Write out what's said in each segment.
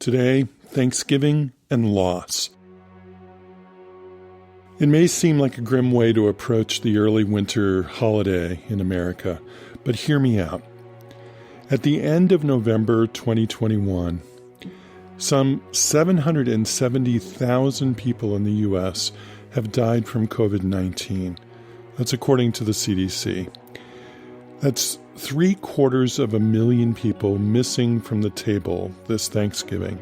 Today, Thanksgiving and loss. It may seem like a grim way to approach the early winter holiday in America, but hear me out. At the end of November 2021, some 770,000 people in the U.S. have died from COVID-19. That's according to the CDC. That's 750,000 people missing from the table this Thanksgiving.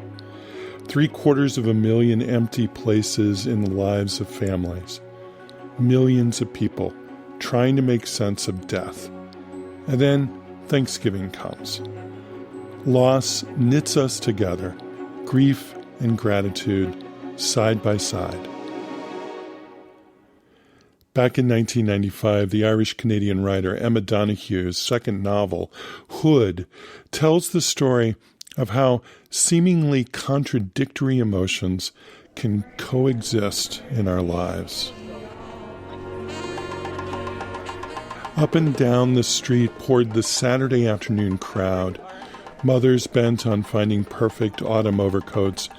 750,000 empty places in the lives of families. Millions of people trying to make sense of death. And then Thanksgiving comes. Loss knits us together, grief and gratitude side by side. Back in 1995, the Irish-Canadian writer Emma Donoghue's second novel, Hood, tells the story of how seemingly contradictory emotions can coexist in our lives. Up and down the street poured the Saturday afternoon crowd, mothers bent on finding perfect autumn overcoats,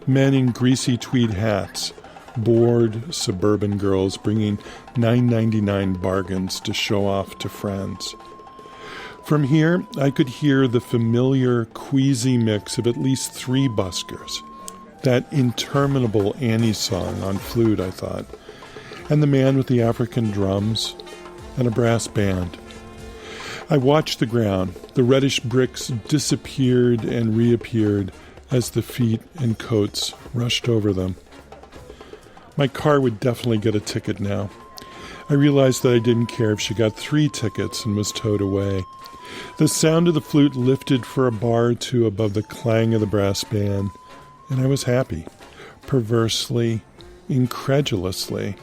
men in greasy tweed hats, bored suburban girls bringing $9.99 bargains to show off to friends. From here, I could hear the familiar, queasy mix of at least 3 buskers. That interminable Annie song on flute, I thought, and the man with the African drums, and a brass band. I watched the ground. The reddish bricks disappeared and reappeared as the feet and coats rushed over them. My car would definitely get a ticket now. I realized that I didn't care if she got 3 tickets and was towed away. The sound of the flute lifted for a bar or two above the clang of the brass band, and I was happy, perversely, incredulously,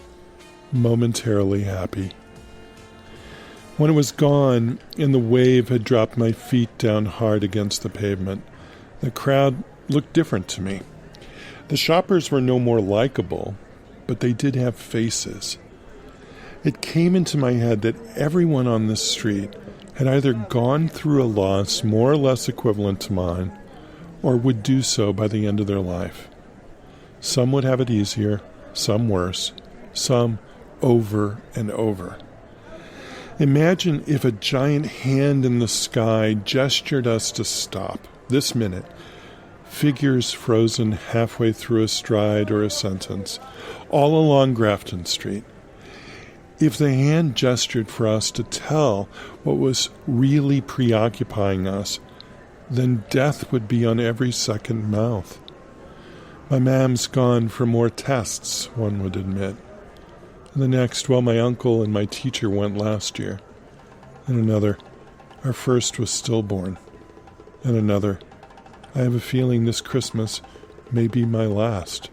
momentarily happy. When it was gone and the wave had dropped my feet down hard against the pavement, the crowd looked different to me. The shoppers were no more likable, but they did have faces. It came into my head that everyone on this street had either gone through a loss more or less equivalent to mine, or would do so by the end of their life. Some would have it easier, some worse, some over and over. Imagine if a giant hand in the sky gestured us to stop, this minute, figures frozen halfway through a stride or a sentence, all along Grafton Street. If the hand gestured for us to tell what was really preoccupying us, then death would be on every second mouth. My mam's gone for more tests, one would admit. And the next, well, my uncle and my teacher went last year. And another, our first was stillborn. And another, I have a feeling this Christmas may be my last.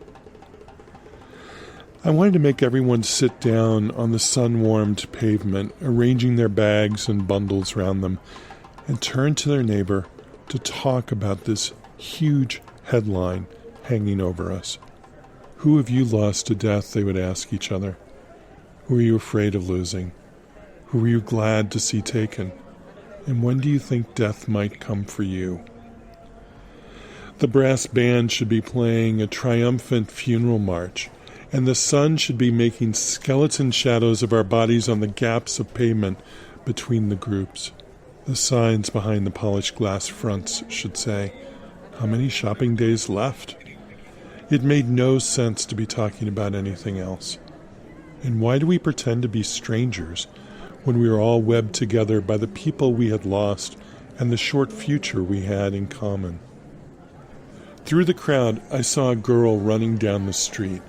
I wanted to make everyone sit down on the sun-warmed pavement, arranging their bags and bundles around them, and turn to their neighbor to talk about this huge headline hanging over us. Who have you lost to death, they would ask each other. Who are you afraid of losing? Who are you glad to see taken? And when do you think death might come for you? The brass band should be playing a triumphant funeral march, and the sun should be making skeleton shadows of our bodies on the gaps of pavement between the groups. The signs behind the polished glass fronts should say, how many shopping days left? It made no sense to be talking about anything else. And why do we pretend to be strangers when we are all webbed together by the people we had lost and the short future we had in common? Through the crowd, I saw a girl running down the street,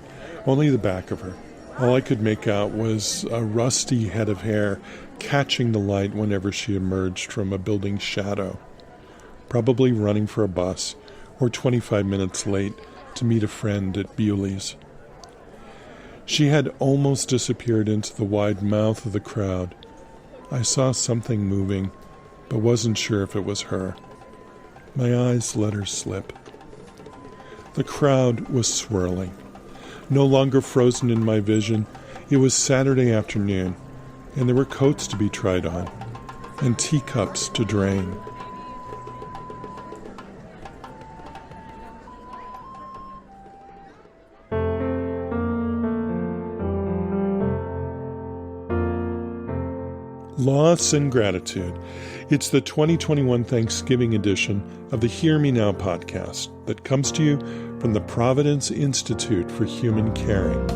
only the back of her. All I could make out was a rusty head of hair catching the light whenever she emerged from a building's shadow, probably running for a bus or 25 minutes late to meet a friend at Bewley's. She had almost disappeared into the wide mouth of the crowd. I saw something moving, but wasn't sure if it was her. My eyes let her slip. The crowd was swirling. No longer frozen in my vision, it was Saturday afternoon, and there were coats to be tried on, and teacups to drain. Loss and Gratitude. It's the 2021 Thanksgiving edition of the Hear Me Now podcast that comes to you from the Providence Institute for Human Caring.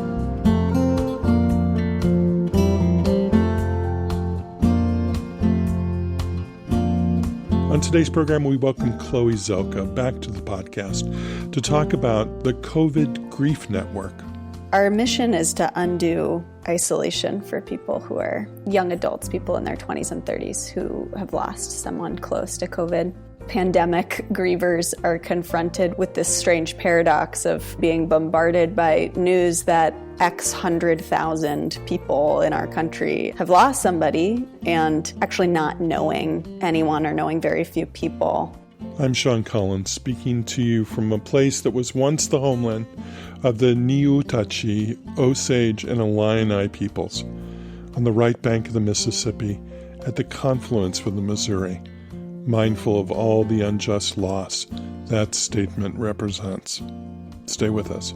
On today's program, we welcome Chloe Zelkha back to the podcast to talk about the COVID Grief Network. Our mission is to undo isolation for people who are young adults, people in their 20s and 30s who have lost someone close to COVID. Pandemic grievers are confronted with this strange paradox of being bombarded by news that X 100,000 people in our country have lost somebody and actually not knowing anyone or knowing very few people. I'm Sean Collins, speaking to you from a place that was once the homeland of the Niutachi, Osage, and Illini peoples, on the right bank of the Mississippi, at the confluence with the Missouri, mindful of all the unjust loss that statement represents. Stay with us.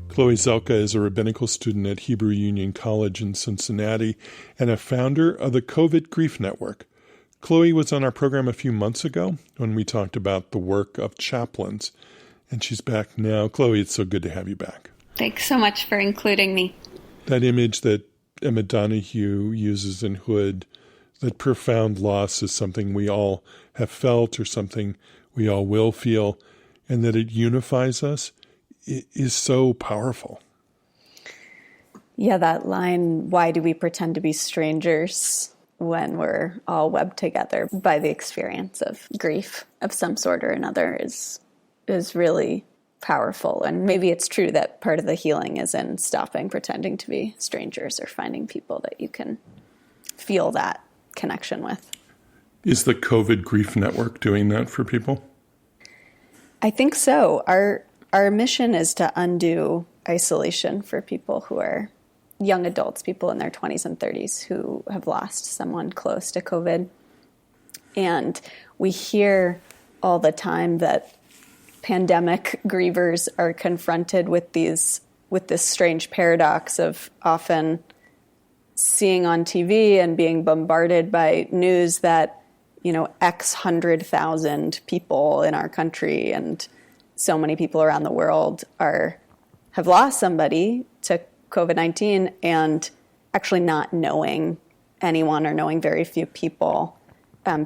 Chloe Zelkha is a rabbinical student at Hebrew Union College in Cincinnati and a founder of the COVID Grief Network. Chloe was on our program a few months ago when we talked about the work of chaplains, and she's back now. Chloe, it's so good to have you back. Thanks so much for including me. That image that Emma Donoghue uses in Hood, that profound loss is something we all have felt or something we all will feel, and that it unifies us, it is so powerful. Yeah, that line, why do we pretend to be strangers when we're all webbed together by the experience of grief of some sort or another is really powerful. And maybe it's true that part of the healing is in stopping pretending to be strangers or finding people that you can feel that connection with. Is the COVID Grief Network doing that for people? I think so. Our mission is to undo isolation for people who are young adults, people in their 20s and 30s who have lost someone close to COVID. And we hear all the time that pandemic grievers are confronted with this strange paradox of often seeing on TV and being bombarded by news that, X 100,000 people in our country and so many people around the world have lost somebody to COVID-19 and actually not knowing anyone or knowing very few people,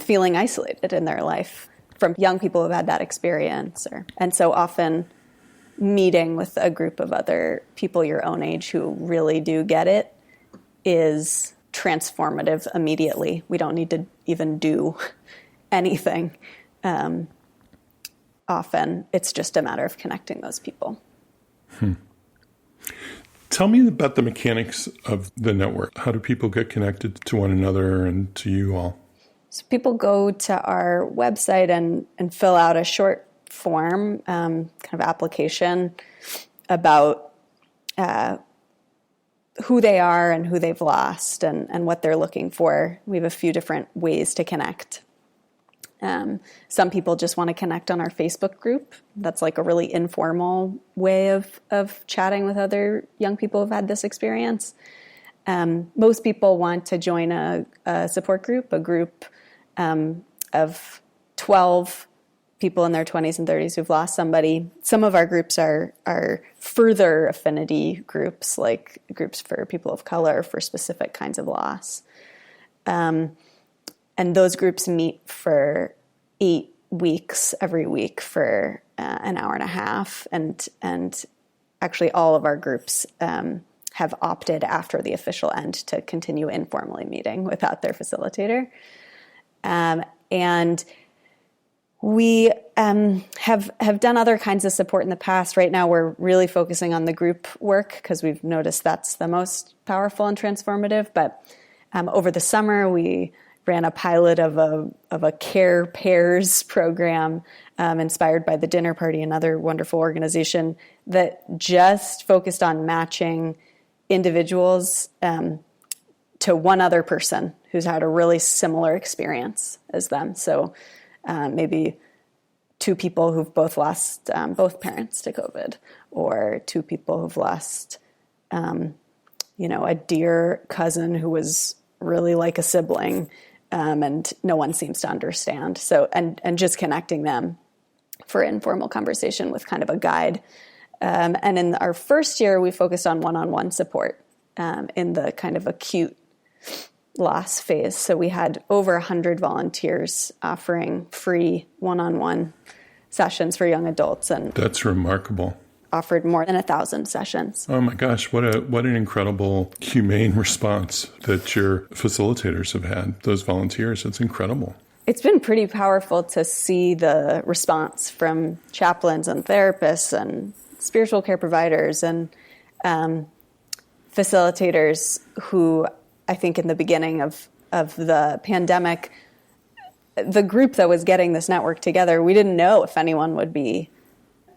feeling isolated in their life from young people who've had that experience. And so often meeting with a group of other people your own age who really do get it is transformative immediately. We don't need to even do anything. Often it's just a matter of connecting those people. Tell me about the mechanics of the network. How do people get connected to one another and to you all? So people go to our website and fill out a short form, kind of application about who they are and who they've lost and what they're looking for. We have a few different ways to connect. Some people just want to connect on our Facebook group. That's like a really informal way of chatting with other young people who've had this experience. Most people want to join a support group, a group of 12 people in their 20s and 30s who've lost somebody. Some of our groups are further affinity groups, like groups for people of color for specific kinds of loss. And those groups meet for 8 weeks every week for an hour and a half. And actually all of our groups have opted after the official end to continue informally meeting without their facilitator. And we have done other kinds of support in the past. Right now we're really focusing on the group work because we've noticed that's the most powerful and transformative. But over the summer we ran a pilot of a care pairs program inspired by the Dinner Party, another wonderful organization that just focused on matching individuals to one other person who's had a really similar experience as them. So maybe two people who've both lost both parents to COVID, or two people who've lost a dear cousin who was really like a sibling, and no one seems to understand. So, and just connecting them for informal conversation with kind of a guide. And in our first year, we focused on one-on-one support in the kind of acute loss phase. So we had over 100 volunteers offering free one-on-one sessions for young adults, and that's remarkable. Offered more than 1,000 sessions. Oh my gosh, what an incredible humane response that your facilitators have had, those volunteers. It's incredible. It's been pretty powerful to see the response from chaplains and therapists and spiritual care providers and facilitators who, I think in the beginning of the pandemic, the group that was getting this network together, we didn't know if anyone would be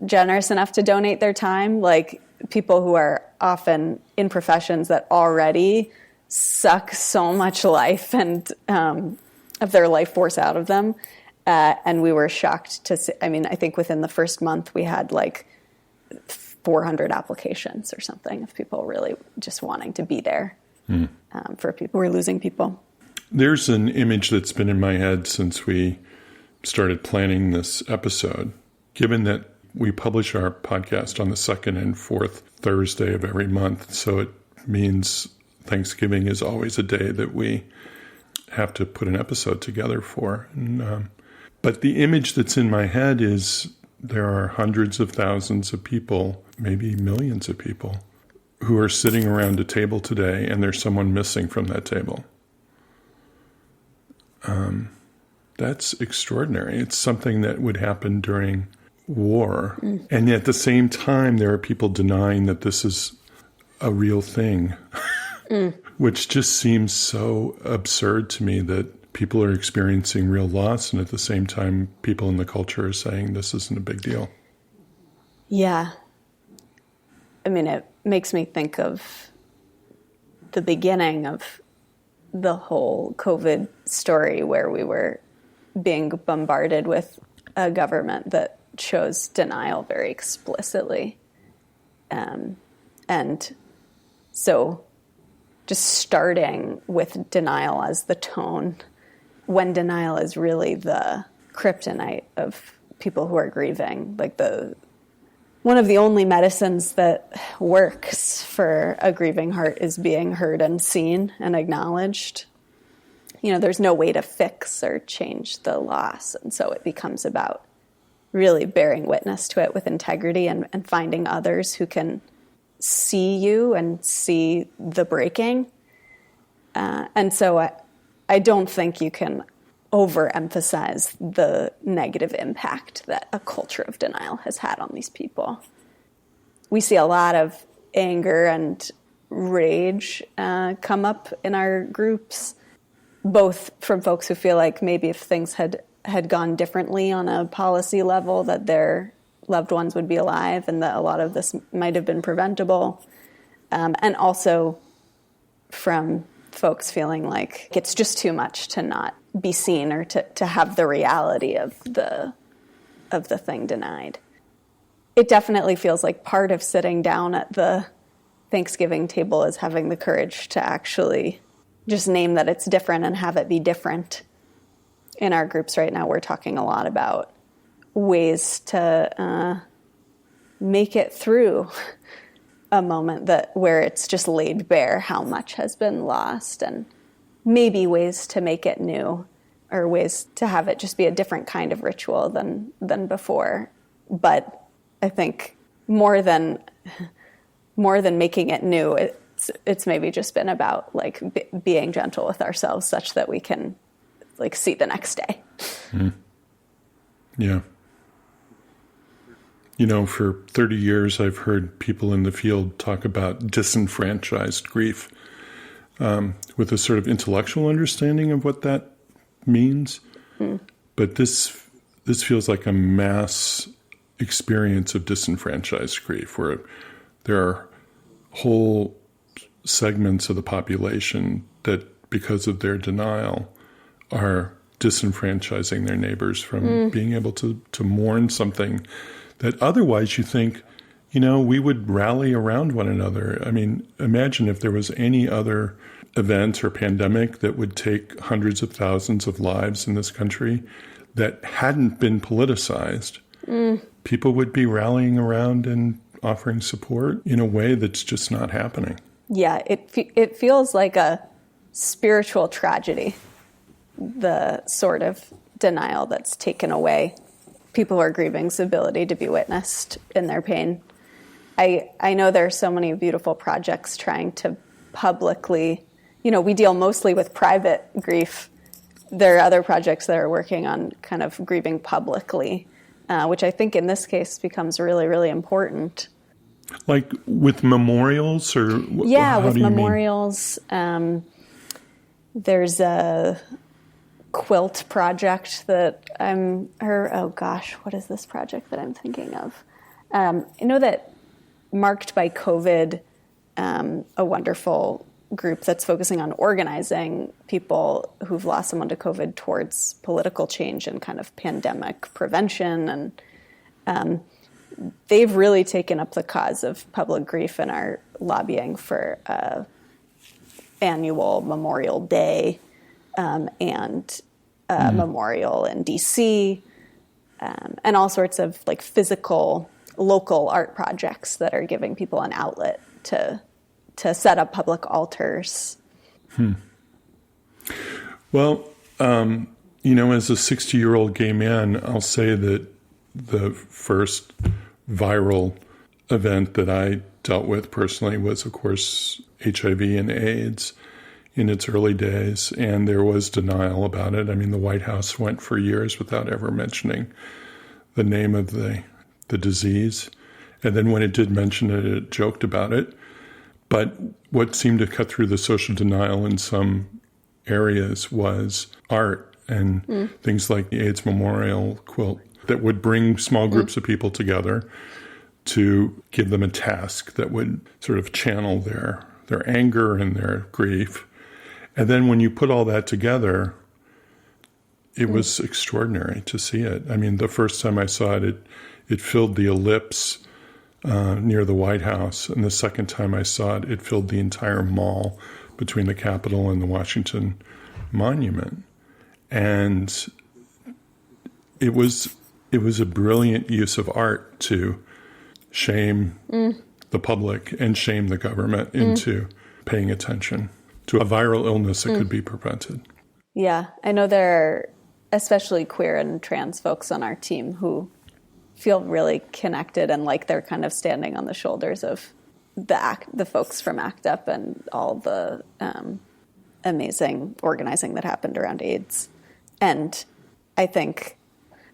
generous enough to donate their time. Like people who are often in professions that already suck so much life and of their life force out of them. And we were shocked to see, I think within the first month we had like 400 applications or something of people really just wanting to be there for people who are losing people. There's an image that's been in my head since we started planning this episode. Given that we publish our podcast on the second and fourth Thursday of every month, so it means Thanksgiving is always a day that we have to put an episode together for. But the image that's in my head is there are hundreds of thousands of people, maybe millions of people, who are sitting around a table today, and there's someone missing from that table. That's extraordinary. It's something that would happen during war. And at the same time, there are people denying that this is a real thing, which just seems so absurd to me that people are experiencing real loss, and at the same time, people in the culture are saying this isn't a big deal. Yeah. It makes me think of the beginning of the whole COVID story, where we were being bombarded with a government that chose denial very explicitly. And so just starting with denial as the tone, when denial is really the kryptonite of people who are grieving, like one of the only medicines that works for a grieving heart is being heard and seen and acknowledged. There's no way to fix or change the loss. And so it becomes about really bearing witness to it with integrity and finding others who can see you and see the breaking. And so I don't think you can overemphasize the negative impact that a culture of denial has had on these people. We see a lot of anger and rage come up in our groups, both from folks who feel like maybe if things had gone differently on a policy level, that their loved ones would be alive and that a lot of this might have been preventable. And also from folks feeling like it's just too much to not be seen or to have the reality of the thing denied. It definitely feels like part of sitting down at the Thanksgiving table is having the courage to actually just name that it's different and have it be different. In our groups right now, we're talking a lot about ways to make it through a moment where it's just laid bare how much has been lost, and maybe ways to make it new, or ways to have it just be a different kind of ritual than before. But I think more than making it new, it's maybe just been about like being gentle with ourselves, such that we can like see the next day. Yeah. For 30 years, I've heard people in the field talk about disenfranchised grief with a sort of intellectual understanding of what that means. But this feels like a mass experience of disenfranchised grief, where there are whole segments of the population that, because of their denial, are disenfranchising their neighbors from being able to mourn something that otherwise you think we would rally around one another. I mean, imagine if there was any other event or pandemic that would take hundreds of thousands of lives in this country that hadn't been politicized. People would be rallying around and offering support in a way that's just not happening. Yeah, it feels like a spiritual tragedy, the sort of denial that's taken away people who are grieving's ability to be witnessed in their pain. I know there are so many beautiful projects trying to publicly, we deal mostly with private grief. There are other projects that are working on kind of grieving publicly, which I think in this case becomes really, really important. Like with memorials or? Yeah, with memorials. There's a quilt project that what is this project that I'm thinking of? I know that Marked by COVID, a wonderful group that's focusing on organizing people who've lost someone to COVID towards political change and kind of pandemic prevention. And they've really taken up the cause of public grief and are lobbying for annual Memorial Day and memorial in DC and all sorts of like physical local art projects that are giving people an outlet to set up public altars. Well, as a 60-year-old gay man, I'll say that the first viral event that I dealt with personally was, of course, HIV and AIDS in its early days, and there was denial about it. I mean, the White House went for years without ever mentioning the name of the disease. And then when it did mention it, it joked about it. But what seemed to cut through the social denial in some areas was art and things like the AIDS Memorial quilt that would bring small groups of people together to give them a task that would sort of channel their anger and their grief. And then when you put all that together, it was extraordinary to see it. I mean, the first time I saw it, it filled the ellipse near the White House. And the second time I saw it, it filled the entire mall between the Capitol and the Washington Monument. And it was a brilliant use of art to shame the public and shame the government into paying attention to a viral illness that could be prevented. Yeah, I know there are especially queer and trans folks on our team who feel really connected and like they're kind of standing on the shoulders of the folks from ACT UP and all the amazing organizing that happened around AIDS. And I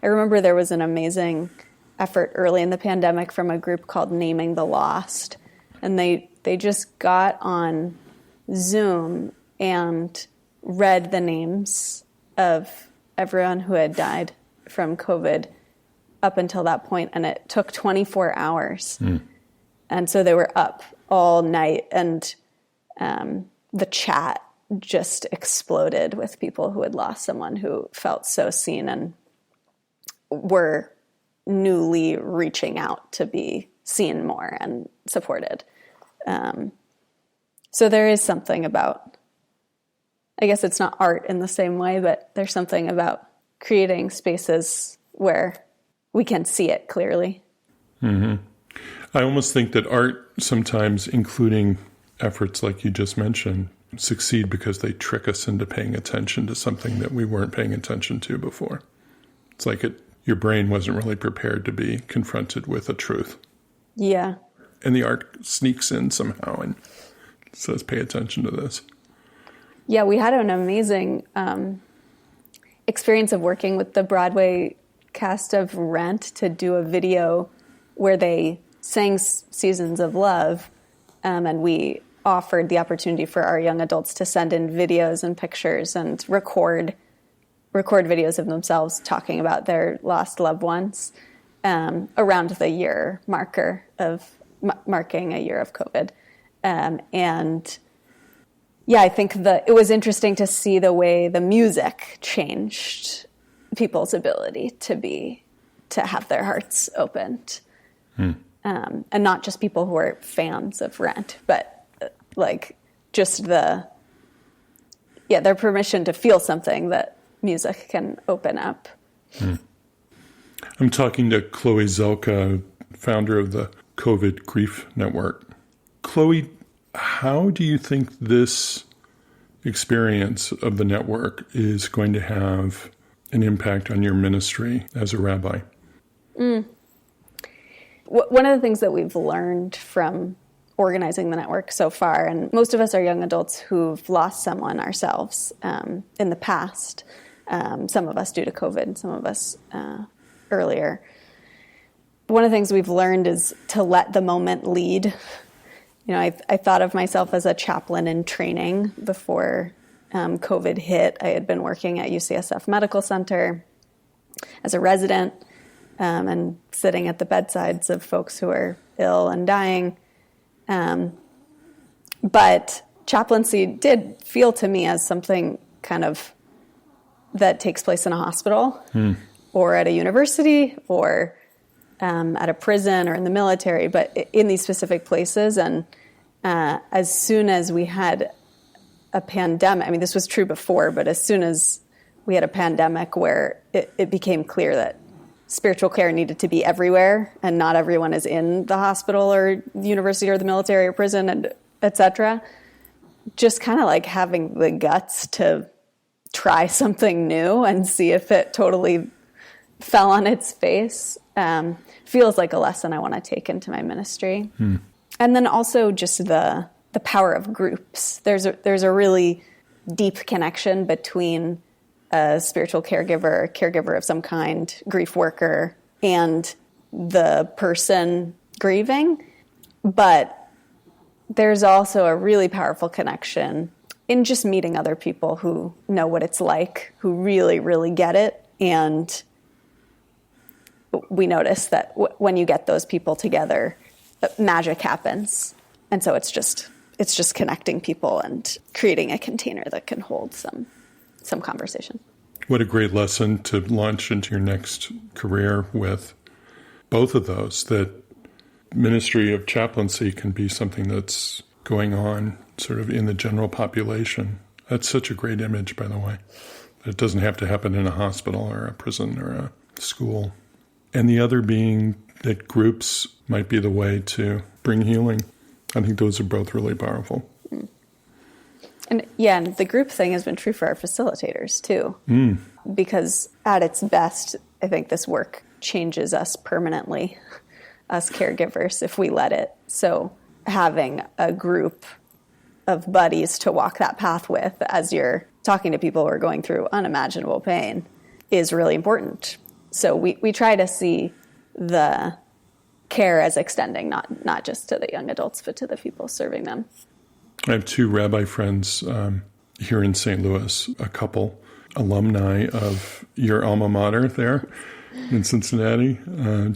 remember there was an amazing effort early in the pandemic from a group called Naming the Lost. And they just got on Zoom and read the names of everyone who had died from COVID up until that point, and it took 24 hours. And so they were up all night, and the chat just exploded with people who had lost someone who felt so seen and were newly reaching out to be seen more and supported. So there is something about, I guess it's not art in the same way, but there's something about creating spaces where we can see it clearly. I almost think that art sometimes, including efforts like you just mentioned, succeed because they trick us into paying attention to something that we weren't paying attention to before. It's like your brain wasn't really prepared to be confronted with a truth. Yeah. And the art sneaks in somehow and says, pay attention to this. Yeah, we had an amazing experience of working with the Broadway cast of Rent to do a video where they sang Seasons of Love, and we offered the opportunity for our young adults to send in videos and pictures and record videos of themselves talking about their lost loved ones around the year marker of marking a year of COVID. And yeah, I think it was interesting to see the way the music changed people's ability to have their hearts opened. and not just people who are fans of Rent, but like just their permission to feel something that music can open up. I'm talking to Chloe Zelkha, founder of the COVID Grief Network. Chloe, how do you think this experience of the network is going to have an impact on your ministry as a rabbi? One of the things that we've learned from organizing the network so far, and most of us are young adults who've lost someone ourselves in the past, some of us due to COVID, some of us earlier. One of the things we've learned is to let the moment lead. You know, I thought of myself as a chaplain in training before COVID hit. I had been working at UCSF Medical Center as a resident and sitting at the bedsides of folks who are ill and dying. But chaplaincy did feel to me as something kind of that takes place in a hospital or at a university or at a prison or in the military, but in these specific places. And as soon as we had a pandemic, I mean, this was true before, but as soon as we had a pandemic where it became clear that spiritual care needed to be everywhere and not everyone is in the hospital or the university or the military or prison, and et cetera, just kind of like having the guts to try something new and see if it totally fell on its face feels like a lesson I want to take into my ministry. And then also just the power of groups. There's a really deep connection between a spiritual caregiver of some kind, grief worker, and the person grieving. But there's also a really powerful connection in just meeting other people who know what it's like, who really, really get it. And we notice that when you get those people together, magic happens. And so it's just connecting people and creating a container that can hold some conversation. What a great lesson to launch into your next career with. Both of those, that ministry of chaplaincy can be something that's going on sort of in the general population. That's such a great image, by the way. It doesn't have to happen in a hospital or a prison or a school. And the other being that groups might be the way to bring healing. I think those are both really powerful. And the group thing has been true for our facilitators too. Because at its best, I think this work changes us permanently, us caregivers, if we let it. So having a group of buddies to walk that path with as you're talking to people who are going through unimaginable pain is really important. So we try to see the care as extending, not just to the young adults, but to the people serving them. I have two rabbi friends here in St. Louis, a couple alumni of your alma mater there in Cincinnati,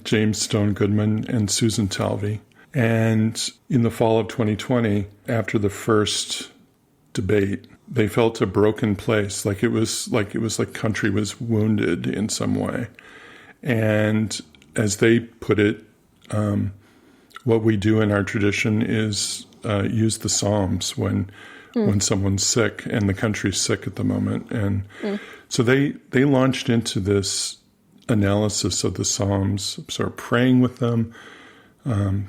James Stone Goodman and Susan Talvey. And in the fall of 2020, after the first debate, they felt a broken place, like it was like country was wounded in some way. And as they put it, what we do in our tradition is use the Psalms when someone's sick and the country's sick at the moment. And so they launched into this analysis of the Psalms, sort of praying with them,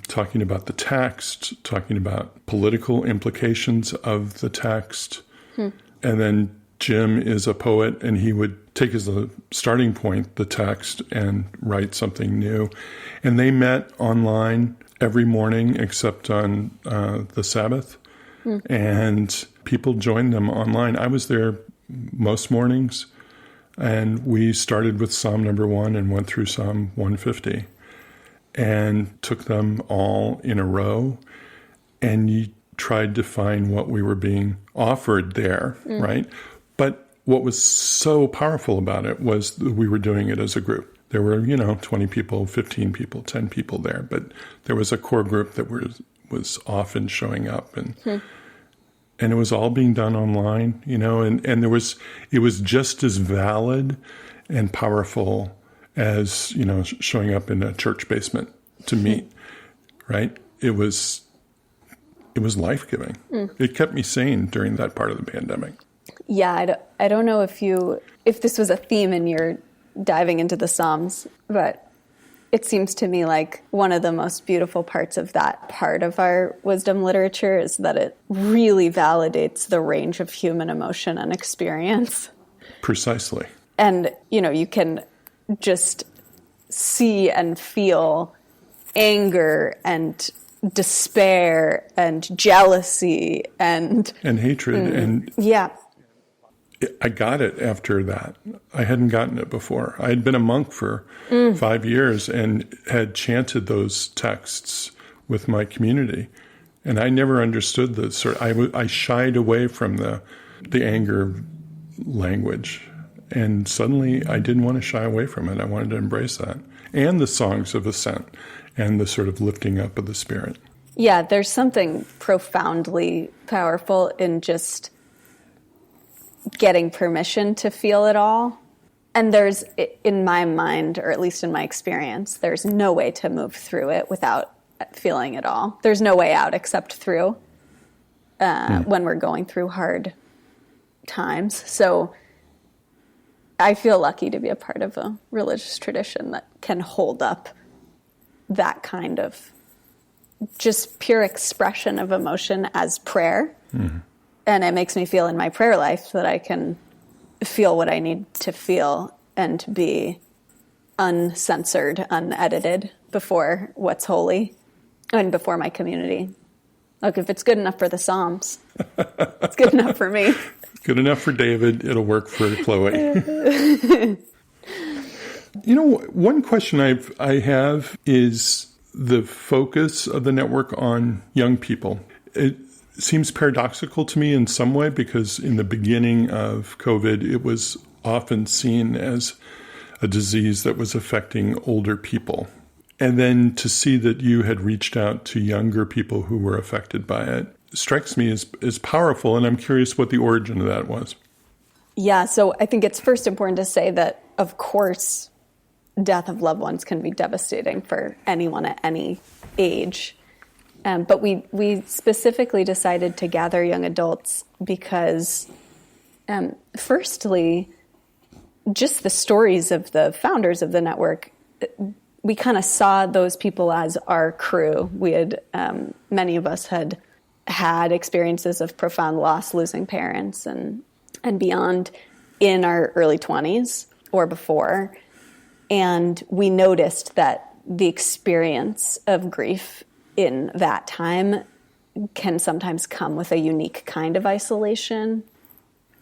talking about the text, talking about political implications of the text. And then Jim is a poet, and he would take as a starting point the text and write something new. And they met online every morning except on the Sabbath. And people joined them online. I was there most mornings, and we started with Psalm number 1 and went through Psalm 150 and took them all in a row. And you tried to find what we were being offered there, right? But what was so powerful about it was that we were doing it as a group. There were, 20 people, 15 people, 10 people there, but there was a core group that was often showing up, and it was all being done online, and it was just as valid and powerful as, showing up in a church basement to meet, right? It was life-giving. It kept me sane during that part of the pandemic. Yeah, I don't know if this was a theme in your diving into the Psalms, but it seems to me like one of the most beautiful parts of that part of our wisdom literature is that it really validates the range of human emotion and experience. Precisely. And, you can just see and feel anger and despair and jealousy and hatred. And yeah. I got it after that. I hadn't gotten it before. I had been a monk for 5 years and had chanted those texts with my community. And I never understood I shied away from the anger language. And suddenly I didn't want to shy away from it. I wanted to embrace that. And the songs of ascent and the sort of lifting up of the spirit. Yeah, there's something profoundly powerful in just getting permission to feel it all. And there's, in my mind, or at least in my experience, there's no way to move through it without feeling it all. There's no way out except through when we're going through hard times. So I feel lucky to be a part of a religious tradition that can hold up that kind of just pure expression of emotion as prayer. Mm-hmm. And it makes me feel in my prayer life that I can feel what I need to feel and be uncensored, unedited before what's holy and before my community. Look, if it's good enough for the Psalms, it's good enough for me. Good enough for David. It'll work for Chloe. One question I have is the focus of the network on young people. It seems paradoxical to me in some way because in the beginning of COVID, it was often seen as a disease that was affecting older people. And then to see that you had reached out to younger people who were affected by it strikes me as powerful, and I'm curious what the origin of that was. Yeah, so I think it's first important to say that, of course, death of loved ones can be devastating for anyone at any age. But we specifically decided to gather young adults because, firstly, just the stories of the founders of the network, we kind of saw those people as our crew. We had, many of us had experiences of profound loss, losing parents and beyond in our early 20s or before. And we noticed that the experience of grief in that time can sometimes come with a unique kind of isolation.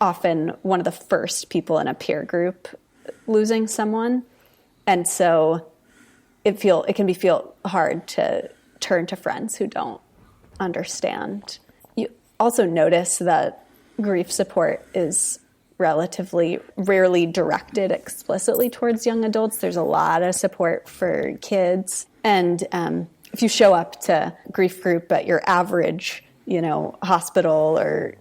Often one of the first people in a peer group losing someone. And so it can feel hard to turn to friends who don't understand. You also notice that grief support is relatively rarely directed explicitly towards young adults. There's a lot of support for kids. And if you show up to grief group at your average, hospital or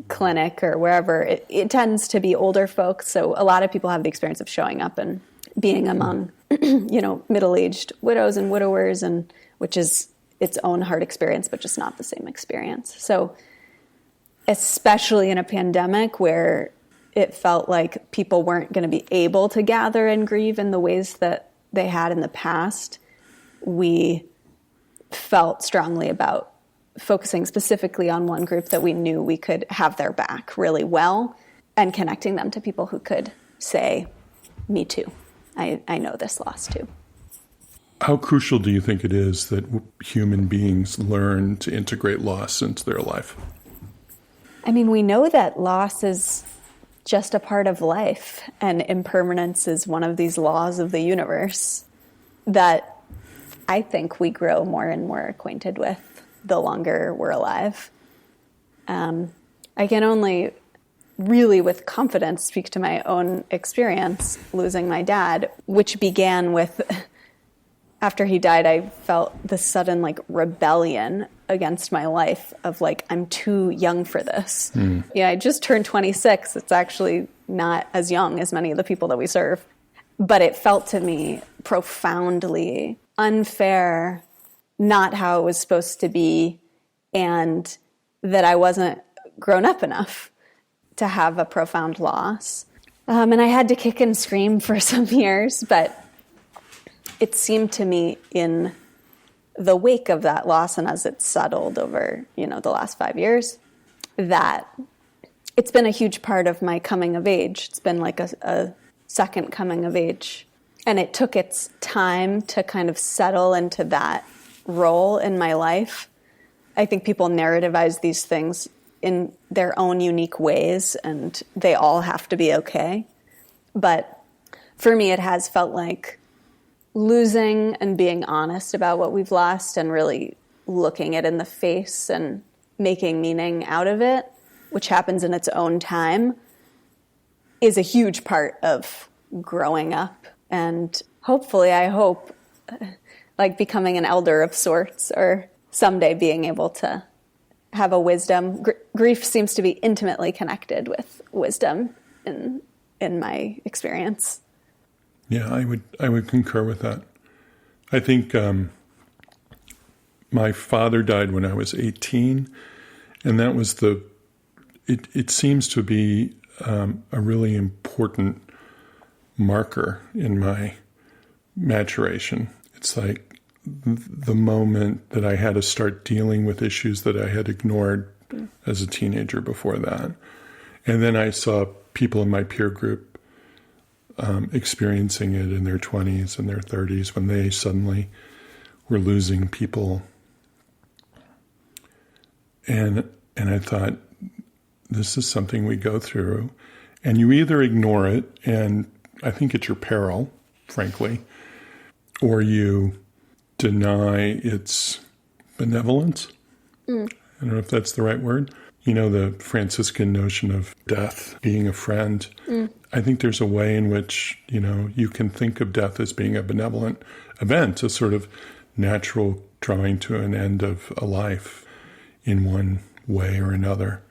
clinic or wherever, it tends to be older folks. So a lot of people have the experience of showing up and being among, middle-aged widows and widowers, and which is its own hard experience, but just not the same experience. So especially in a pandemic where it felt like people weren't going to be able to gather and grieve in the ways that they had in the past, we felt strongly about focusing specifically on one group that we knew we could have their back really well and connecting them to people who could say, me too. I know this loss too. How crucial do you think it is that human beings learn to integrate loss into their life? I mean, we know that loss is just a part of life, and impermanence is one of these laws of the universe that I think we grow more and more acquainted with the longer we're alive. I can only really with confidence speak to my own experience losing my dad, which began with, after he died, I felt this sudden rebellion against my life of I'm too young for this. Yeah, I just turned 26. It's actually not as young as many of the people that we serve. But it felt to me profoundly unfair not how it was supposed to be, and that I wasn't grown up enough to have a profound loss. And I had to kick and scream for some years, but it seemed to me in the wake of that loss and as it settled over, the last 5 years, that it's been a huge part of my coming of age. It's been like a second coming of age. And it took its time to kind of settle into that role in my life. I think people narrativize these things in their own unique ways, and they all have to be okay. But for me, it has felt like losing and being honest about what we've lost and really looking it in the face and making meaning out of it, which happens in its own time, is a huge part of growing up. And hopefully, I hope, like becoming an elder of sorts, or someday being able to have a wisdom. Grief seems to be intimately connected with wisdom in my experience. Yeah, I would concur with that. I think my father died when I was 18, and that was it seems to be a really important marker in my maturation. It's like the moment that I had to start dealing with issues that I had ignored as a teenager before that. And then I saw people in my peer group experiencing it in their 20s and their 30s when they suddenly were losing people. And I thought, this is something we go through. And you either ignore it, and I think at your peril, frankly, or you deny its benevolence. I don't know if that's the right word. The Franciscan notion of death being a friend. I think there's a way in which, you can think of death as being a benevolent event, a sort of natural drawing to an end of a life in one way or another.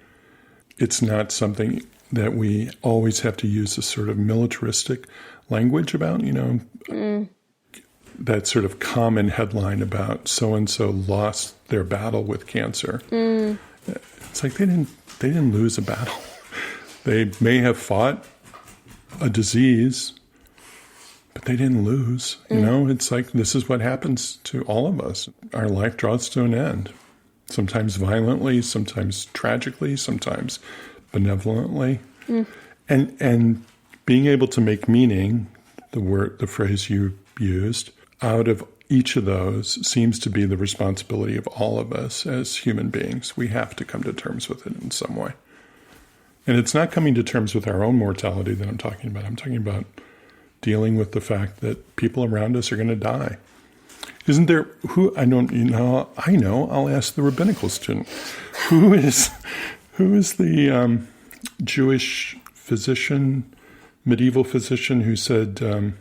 It's not something that we always have to use a sort of militaristic language about, that sort of common headline about so-and-so lost their battle with cancer. It's like they didn't lose a battle. They may have fought a disease, but they didn't lose. It's like this is what happens to all of us. Our life draws to an end, sometimes violently, sometimes tragically, sometimes benevolently. And being able to make meaning, the phrase you used, out of each of those seems to be the responsibility of all of us as human beings. We have to come to terms with it in some way. And it's not coming to terms with our own mortality that I'm talking about. I'm talking about dealing with the fact that people around us are going to die. Isn't there, I know, I'll ask the rabbinical student. Who is the Jewish physician, medieval physician who said,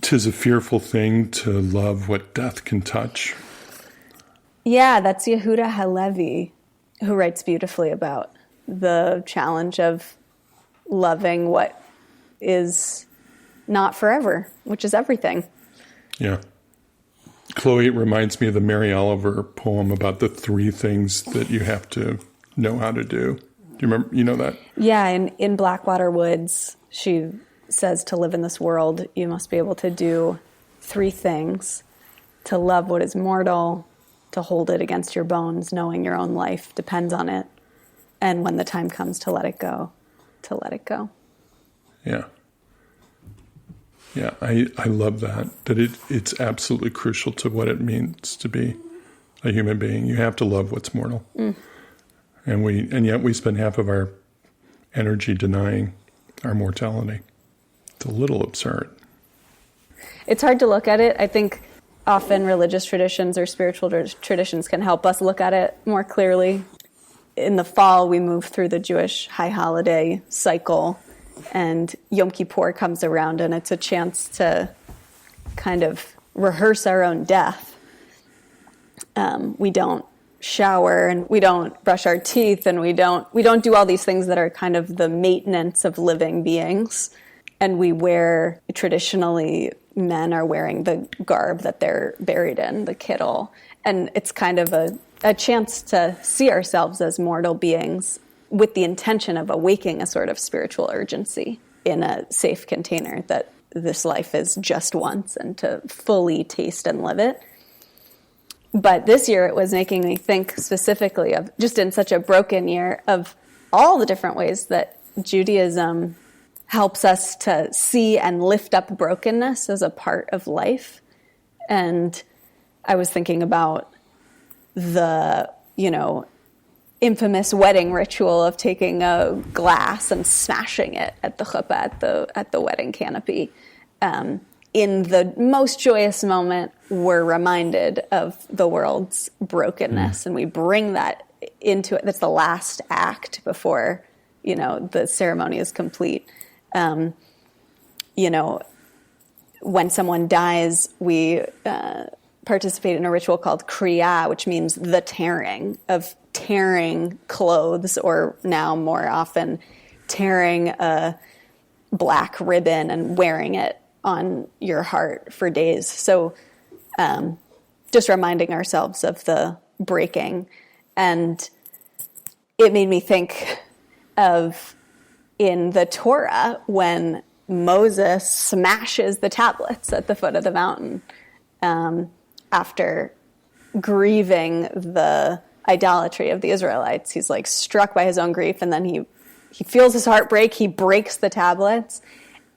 "'Tis a fearful thing to love what death can touch"? Yeah, that's Yehuda HaLevi, who writes beautifully about the challenge of loving what is not forever, which is everything. Yeah. Chloe, it reminds me of the Mary Oliver poem about the 3 things that you have to know how to do. Do you remember? You know that? Yeah, in Blackwater Woods, she says to live in this world, you must be able to do 3 things: to love what is mortal, to hold it against your bones, knowing your own life depends on it, and when the time comes to let it go, to let it go. Yeah. Yeah, I love that it's absolutely crucial to what it means to be a human being. You have to love what's mortal. And yet we spend half of our energy denying our mortality. It's a little absurd. It's hard to look at it. I think often religious traditions or spiritual traditions can help us look at it more clearly. In the fall, we move through the Jewish high holiday cycle, and Yom Kippur comes around, and it's a chance to kind of rehearse our own death. We don't shower, and we don't brush our teeth, and we don't do all these things that are kind of the maintenance of living beings. And we wear traditionally men are wearing the garb that they're buried in, the kittel. And it's kind of a chance to see ourselves as mortal beings with the intention of awaking a sort of spiritual urgency in a safe container, that this life is just once and to fully taste and live it. But this year it was making me think specifically of, just in such a broken year, of all the different ways that Judaism helps us to see and lift up brokenness as a part of life. And I was thinking about the, infamous wedding ritual of taking a glass and smashing it at the chuppah, at the wedding canopy. In the most joyous moment, we're reminded of the world's brokenness, and we bring that into it. That's the last act before, the ceremony is complete. When someone dies, we participate in a ritual called kriya, which means the tearing clothes, or now more often tearing a black ribbon and wearing it on your heart for days. So just reminding ourselves of the breaking. And it made me think of in the Torah when Moses smashes the tablets at the foot of the mountain after grieving the idolatry of the Israelites. He's like struck by his own grief, and then he feels his heart break. He breaks the tablets.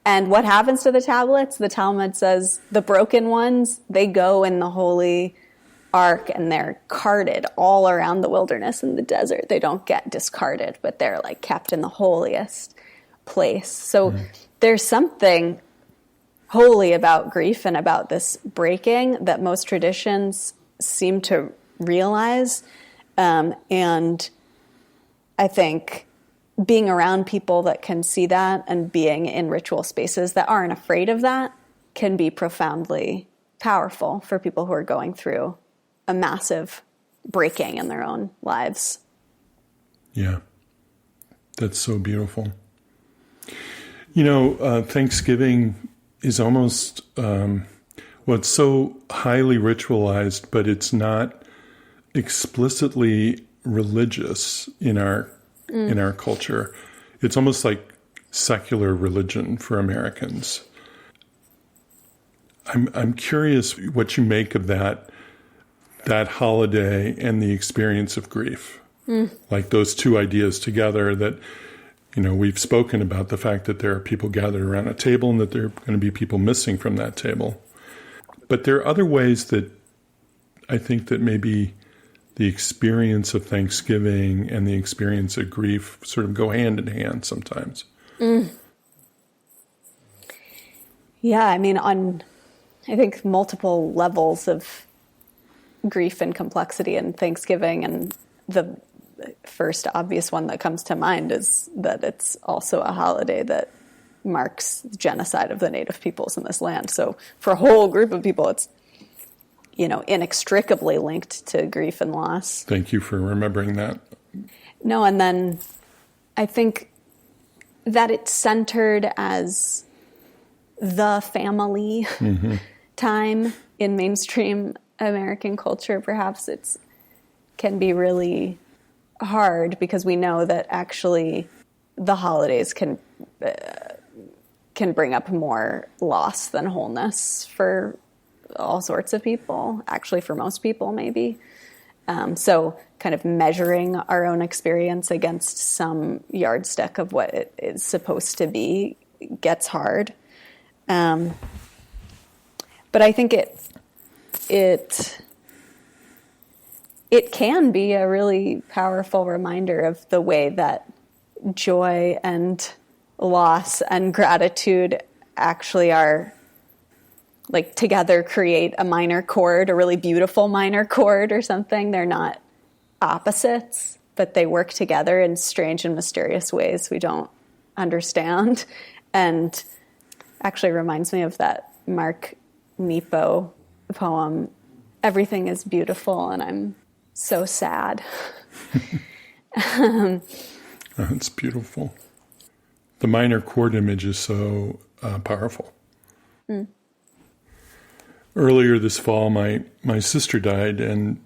And what happens to the tablets? The Talmud says the broken ones, they go in the holy ark and they're carted all around the wilderness and the desert. They don't get discarded, but they're like kept in the holiest place. So there's something holy about grief and about this breaking that most traditions seem to realize. And I think being around people that can see that and being in ritual spaces that aren't afraid of that can be profoundly powerful for people who are going through a massive breaking in their own lives. Yeah, that's so beautiful. Thanksgiving is almost, it's so highly ritualized, but it's not explicitly religious in our culture. It's almost like secular religion for Americans. I'm curious what you make of that holiday and the experience of grief. Like those two ideas together, that we've spoken about the fact that there are people gathered around a table and that there are going to be people missing from that table. But there are other ways that I think that maybe the experience of Thanksgiving and the experience of grief sort of go hand in hand sometimes. Yeah, on, I think, multiple levels of grief and complexity in Thanksgiving. And the first obvious one that comes to mind is that it's also a holiday that marks the genocide of the native peoples in this land. So for a whole group of people, it's inextricably linked to grief and loss. Thank you for remembering that. No, and then I think that it's centered as the family time in mainstream American culture. Perhaps it can be really hard because we know that actually the holidays can bring up more loss than wholeness for all sorts of people, actually for most people maybe. So kind of measuring our own experience against some yardstick of what it is supposed to be gets hard. But I think it can be a really powerful reminder of the way that joy and loss and gratitude actually are, like, together create a minor chord, a really beautiful minor chord or something. They're not opposites, but they work together in strange and mysterious ways we don't understand. And actually reminds me of that Mark Nepo poem, "Everything is beautiful and I'm so sad." It's beautiful. The minor chord image is so powerful. Earlier this fall, my sister died, and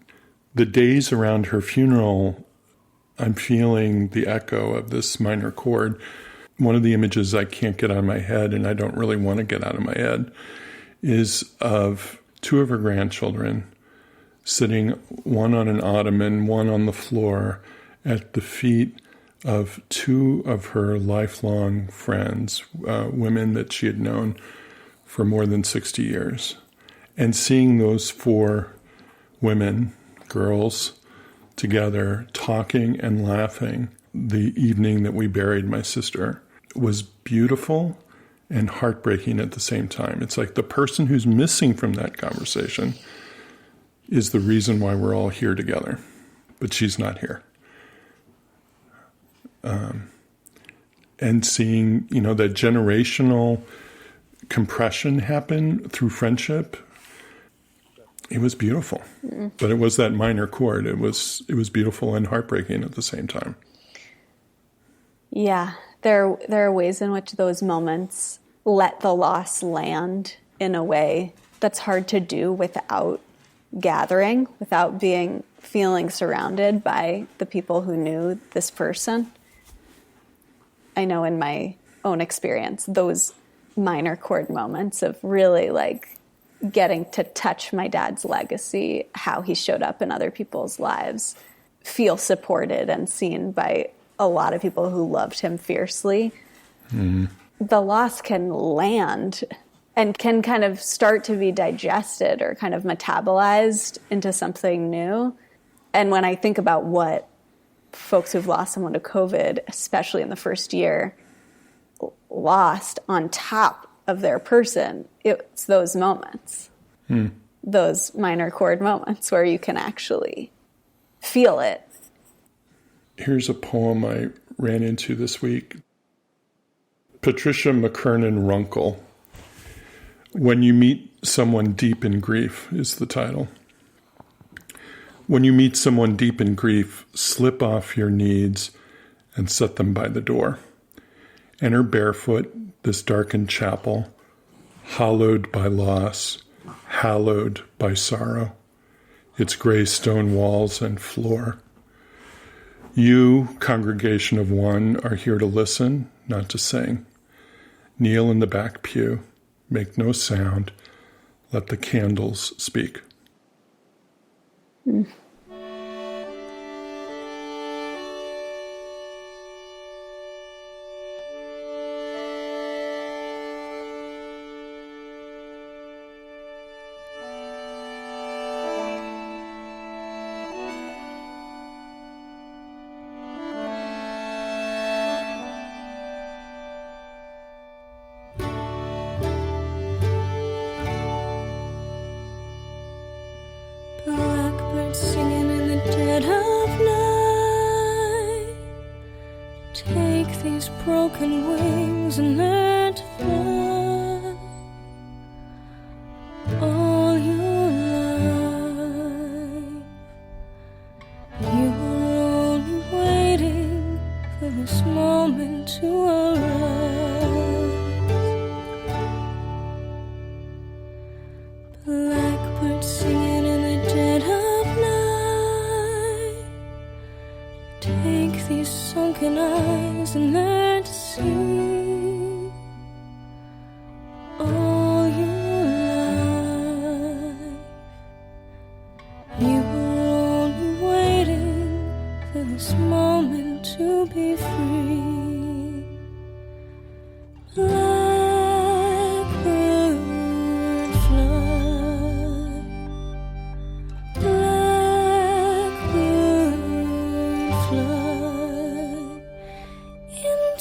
the days around her funeral, I'm feeling the echo of this minor chord. One of the images I can't get out of my head, and I don't really want to get out of my head, is of two of her grandchildren sitting, one on an ottoman, one on the floor, at the feet of two of her lifelong friends, women that she had known for more than 60 years. And seeing those four women, girls, together, talking and laughing the evening that we buried my sister was beautiful and heartbreaking at the same time. It's like the person who's missing from that conversation is the reason why we're all here together, but she's not here. And seeing, that generational compression happen through friendship, it was beautiful. Mm-hmm. But it was that minor chord. It was beautiful and heartbreaking at the same time. Yeah, there are ways in which those moments let the loss land in a way that's hard to do without gathering, without feeling surrounded by the people who knew this person. I know in my own experience, those minor chord moments of really getting to touch my dad's legacy, how he showed up in other people's lives, feel supported and seen by a lot of people who loved him fiercely. Mm-hmm. The loss can land and can kind of start to be digested or kind of metabolized into something new. And when I think about what folks who've lost someone to COVID, especially in the first year, lost on top of their person, it's those moments, those minor chord moments where you can actually feel it. Here's a poem I ran into this week. Patricia McKernon Runkle. When You Meet Someone Deep in Grief is the title. When you meet someone deep in grief, slip off your needs and set them by the door. Enter barefoot this darkened chapel, hollowed by loss, hallowed by sorrow, its gray stone walls and floor. You, congregation of one, are here to listen, not to sing. Kneel in the back pew, make no sound, let the candles speak. Singing in the dead of night. Take these broken wings and learn to fly. All your life, you were only waiting for this moment to arise. Blackbird singing in the dead of take these sunken eyes and learn to see. All your life, you were only waiting for this moment to be free. Blackbird fly, blackbird fly in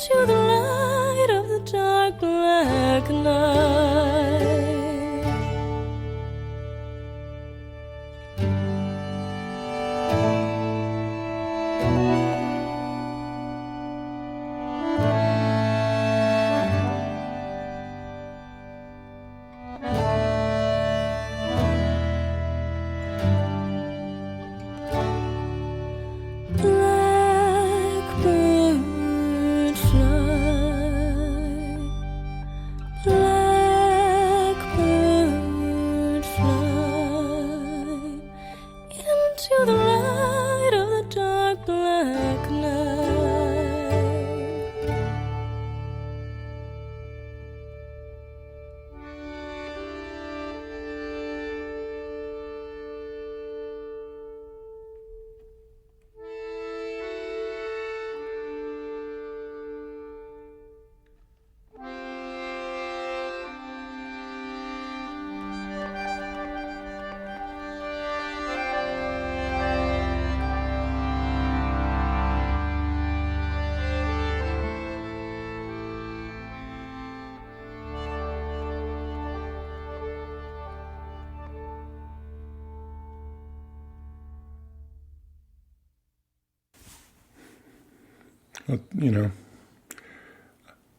You know,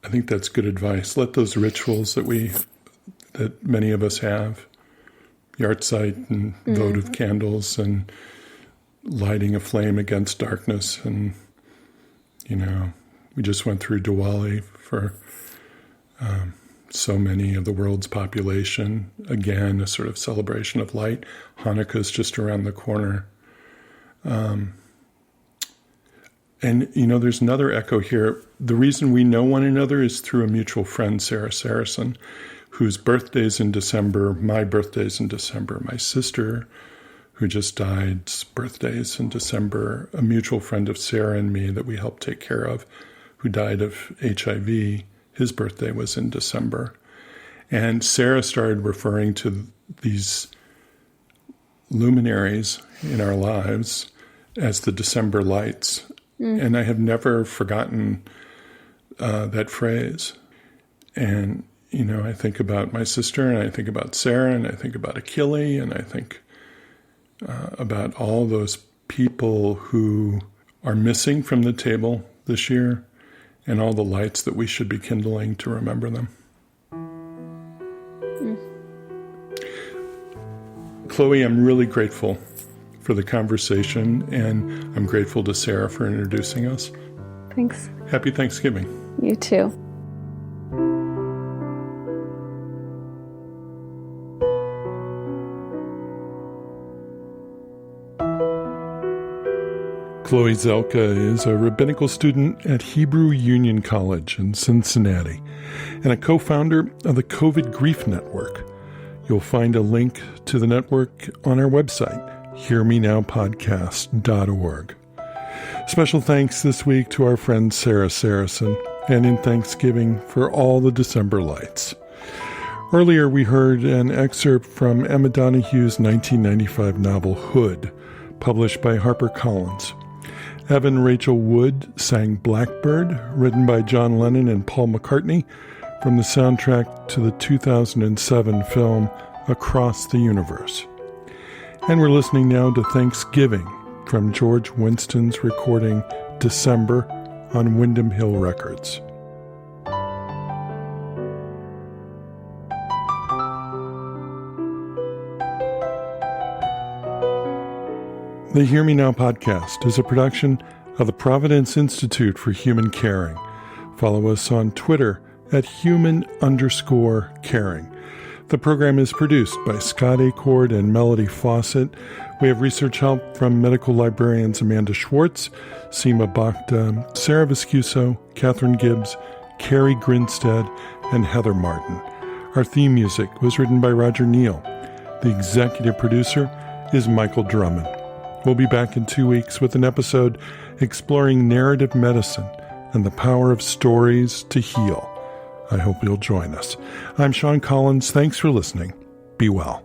I think that's good advice. Let those rituals that many of us have, yahrzeit and votive candles and lighting a flame against darkness. And, you know, we just went through Diwali for so many of the world's population. Again, a sort of celebration of light. Hanukkah's just around the corner. And, you know, there's another echo here. The reason we know one another is through a mutual friend, Sarah Saracen, whose birthday's in December. My birthday's in December. My sister, who just died's birthday's in December. A mutual friend of Sarah and me that we helped take care of, who died of HIV. His birthday was in December. And Sarah started referring to these luminaries in our lives as the December lights. And I have never forgotten that phrase. And, you know, I think about my sister, and I think about Sarah, and I think about Achille, and I think about all those people who are missing from the table this year, and all the lights that we should be kindling to remember them. Chloe, I'm really grateful for the conversation, and I'm grateful to Sarah for introducing us. Thanks. Happy Thanksgiving. You too. Chloe Zelkha is a rabbinical student at Hebrew Union College in Cincinnati and a co-founder of the COVID Grief Network. You'll find a link to the network on our website, hearmenowpodcast.org. Special thanks this week to our friend Sarah Saracen, and in Thanksgiving for all the December lights. Earlier we heard an excerpt from Emma Donoghue's 1995 novel Hood, published by HarperCollins. Evan Rachel Wood sang Blackbird, written by John Lennon and Paul McCartney, from the soundtrack to the 2007 film Across the Universe. And we're listening now to Thanksgiving from George Winston's recording December on Windham Hill Records. The Hear Me Now podcast is a production of the Providence Institute for Human Caring. Follow us on Twitter at human_caring. The program is produced by Scott Acord and Melody Fawcett. We have research help from medical librarians Amanda Schwartz, Seema Bhakta, Sarah Viscuso, Catherine Gibbs, Carrie Grinstead, and Heather Martin. Our theme music was written by Roger Neal. The executive producer is Michael Drummond. We'll be back in 2 weeks with an episode exploring narrative medicine and the power of stories to heal. I hope you'll join us. I'm Sean Collins. Thanks for listening. Be well.